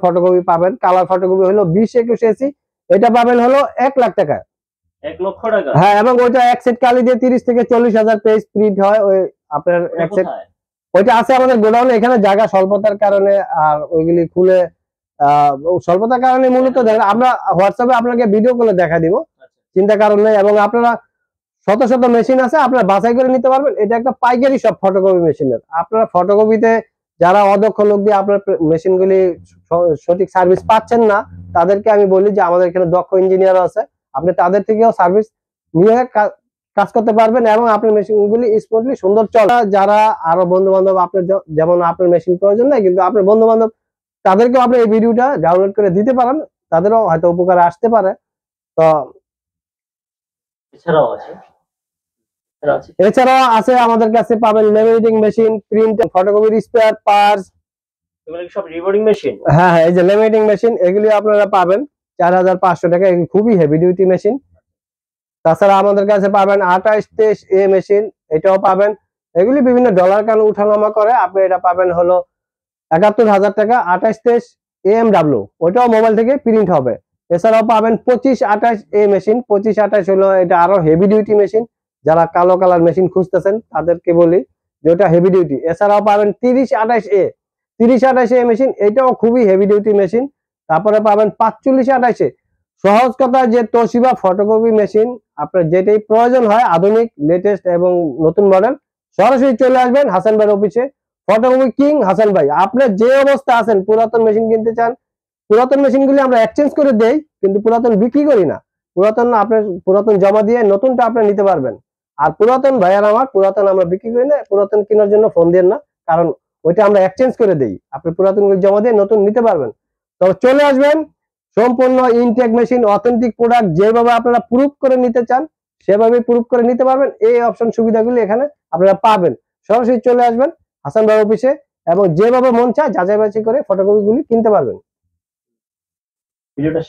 Photocopy পাবেন। Colour photocopy হলো 20-21 AC, এটা পাবেন হলো 1 লাখ টাকা। 1 লক্ষ টাকা? হ্যাঁ, এবং ওইটা এক সেট কালি দিয়ে 30 থেকে 40,000 পেজ প্রিন্ট হয়। ওই আপনার এক সেট ওইটা আছে আমাদের গোডাউনে। এখানে জায়গা স্বল্পতার কারণে আর ওইগুলি খুলে স্বল্পতার কারণে মূলত আমরা হোয়াটসঅ্যাপে আপনাকে ভিডিও কলে দেখা দিব, চিন্তা কারণ নেই। এবং আপনারা শত শত মেশিন আছে, আপনারা বাছাই করে নিতে পারবেন। এটা একটা পাইকারি সব ফটোকপি মেশিনের। আপনারা ফটোকপিতে যারা অদক্ষ লোক দিয়ে আপনার মেশিনগুলি সঠিক সার্ভিস পাচ্ছেন না, তাদেরকে আমি বলি যে আমাদের এখানে দক্ষ ইঞ্জিনিয়ার আছে, আপনি তাদের থেকেও সার্ভিস নিয়ে কাজ করতে পারবেন এবং আপনার মেশিনগুলি স্মুথলি সুন্দর চলে। যারা আরো বন্ধু বান্ধব আপনার যেমন আপনার মেশিন প্রয়োজন নাই কিন্তু আপনার বন্ধু বান্ধব, তাদেরকেও আপনি এই ভিডিওটা ডাউনলোড করে দিতে পারেন, তাদেরও হয়তো উপকারে আসতে পারে। তো এছাড়াও আছে আমাদের কাছে পাবেন লেমিনেটিং মেশিন, প্রিন্ট, ফটোকপির স্পেয়ার পার্টস। এগুলো কি সব রিবোর্ডিং মেশিন? হ্যাঁ, এই যে লেমিনেটিং মেশিন, এগুলি আপনারা পাবেন 4500 টাকা। এগুলি খুবই হেভি ডিউটি মেশিন। তাছাড়া আমাদের কাছে পাবেন 28-23 এ মেশিন, এটাও পাবেন। এগুলি বিভিন্ন ডলার কান উঠানামা করে। আপনি এটা পাবেন হলো 71,000 টাকা। 28-23 AMW, ওইটাও মোবাইল থেকে প্রিন্ট হবে। এছাড়াও পাবেন 25-28 এ মেশিন। 25-28 হলো এটা আরো হেভি ডিউটি মেশিন। যারা কালো কালার মেশিন খুঁজতেছেন তাদেরকে বলি যে ওটা হেভি ডিউটি। এছাড়াও পাবেন 30-28 এ। 30-28 এ মেশিন, এটাও খুবই হেভি ডিউটি মেশিন। তারপরে পাবেন 45-28 এ। সহজ কথা যে তোশিবা ফটোকপি মেশিন আপনার যেটাই প্রয়োজন হয় আধুনিক, লেটেস্ট এবং নতুন মডেল, সরাসরি চলে আসবেন হাসান ভাইয়ের অফিসে। ফটোকপি কিং হাসান ভাই। আপনি যে অবস্থা আছেন, পুরাতন মেশিন কিনতে চান, পুরাতন মেশিনগুলি আমরা এক্সচেঞ্জ করে দেই কিন্তু পুরাতন বিক্রি করি না। পুরাতন জমা দিয়ে নতুনটা আপনি নিতে পারবেন। আর পুরাতন ভাইয়ার আমার, পুরাতন আমরা বিক্রি করি না। পুরাতন কেনার জন্য ফোন দেন না, কারণ ওইটা আমরা এক্সচেঞ্জ করে দেই। আপনি পুরাতনগুলি জমা দিয়ে নতুন নিতে পারবেন। তো চলে আসবেন, সম্পূর্ণ ইনটেক মেশিন, অথেন্টিক প্রোডাক্ট, যেভাবে আপনারা প্রুফ করে নিতে চান সেভাবে প্রুফ করে নিতে পারবেন। এই অপশন সুবিধাগুলি এখানে আপনারা পাবেন। সরাসরি চলে আসবেন হাসান ভাই অফিসে এবং যেভাবে মন চায় যাচাই বাছাই করে ফটোকপিগুলি কিনতে পারবেন। ভিডিওটা